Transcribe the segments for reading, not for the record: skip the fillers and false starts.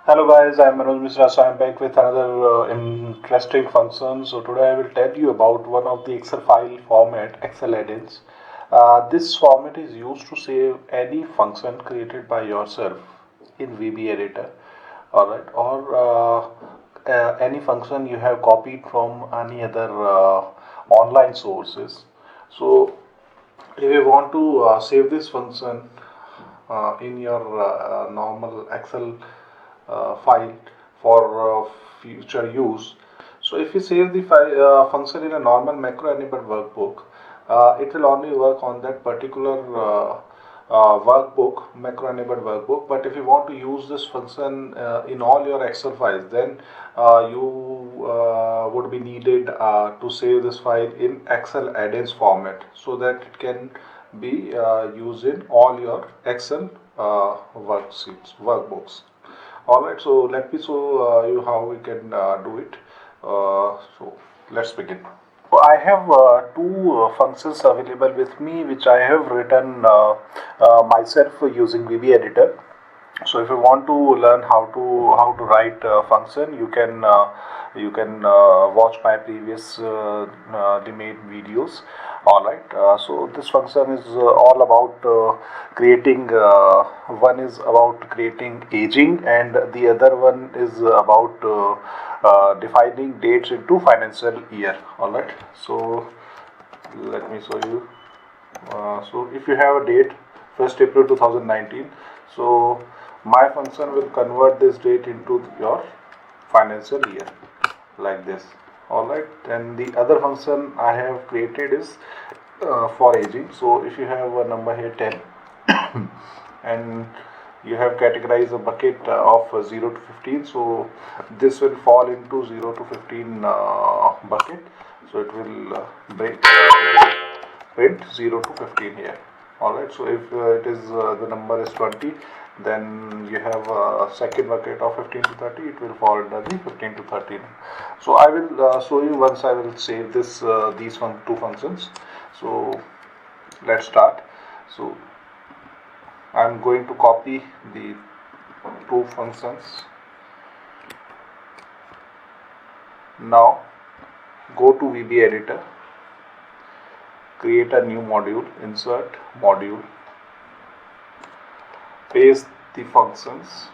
Hello guys, I'm Manoj Misra. So I'm back with another interesting function. So today I will tell you about one of the Excel file format, Excel add-ins. This format is used to save any function created by yourself in VB editor, alright, or any function you have copied from any other online sources. So if you want to save this function in your normal Excel file for future use. So if you save the function in a normal macro enabled workbook, it will only work on that particular workbook, macro enabled workbook. But if you want to use this function in all your Excel files, then you would be needed to save this file in Excel add-ins format so that it can be used in all your Excel worksheets, workbooks. Alright, so let me show you how we can do it. So let's begin. So I have two functions available with me which I have written myself using VB editor. So if you want to learn how to write a function, you can watch my previous made videos. All right. So this function is all about creating. One is about creating aging, and the other one is about defining dates into financial year. All right. So let me show you. So if you have a date 1st April 2019, so my function will convert this date into your financial year like this. Alright, and the other function I have created is for aging. So if you have a number here 10 and you have categorized a bucket of 0 to 15, so this will fall into 0 to 15 bucket. So it will break print 0 to 15 here. Alright, so if it is the number is 20, then you have a second bucket of 15 to 30, it will fall under the 15 to 13. So I will show you once I will save this these two functions. So let's start. So I'm going to copy the two functions. Now go to VB editor, create a new module, insert module, paste the functions.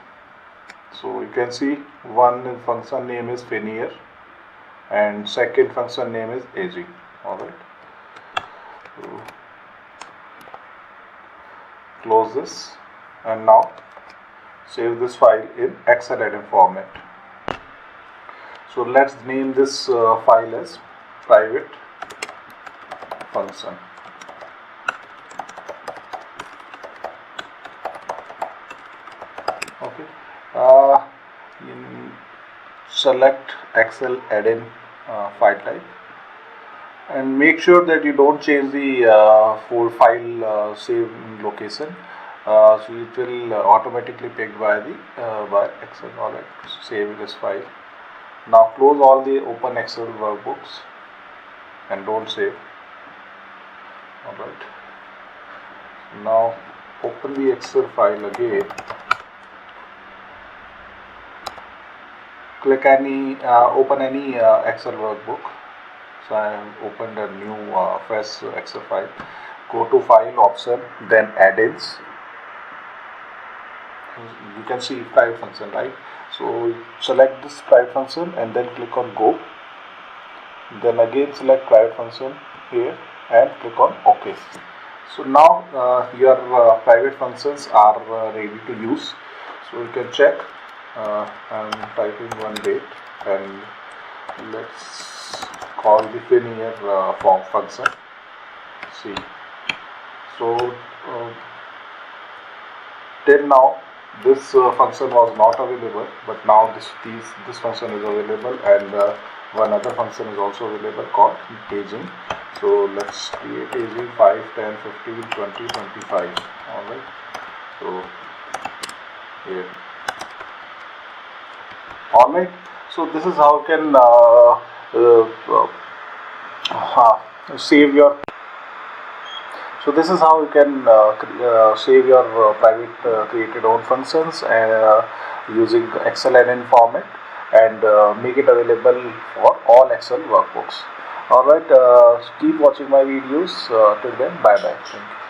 So you can see one function name is Finier and second function name is aging. Alright. So close this and now save this file in Excel add-in format. So let's name this file as private function. Okay. Select Excel add-in file type and make sure that you don't change the full file save location. So it will automatically picked by the by Excel. Alright, save this file. Now close all the open Excel workbooks and don't save. Alright. Now open the Excel file again. Click any open any Excel workbook. So I have opened a new fresh Excel file. Go to file option, then add-ins. You can see private function, right? So select this private function and then click on go. Then again select private function here and click on OK. So now your private functions are ready to use. So you can check. I'm typing one date and let's call the Finier form function. See. So till now this function was not available, but now this function is available, and one other function is also available called aging. So let's create aging 5, 10, 15, 20, 25. Alright. So here. Alright. So this is how you can save your So this is how you can save your private created own functions and using Excel NN format, and make it available for all Excel workbooks. Alright, keep watching my videos. Till then, bye bye. Thank you.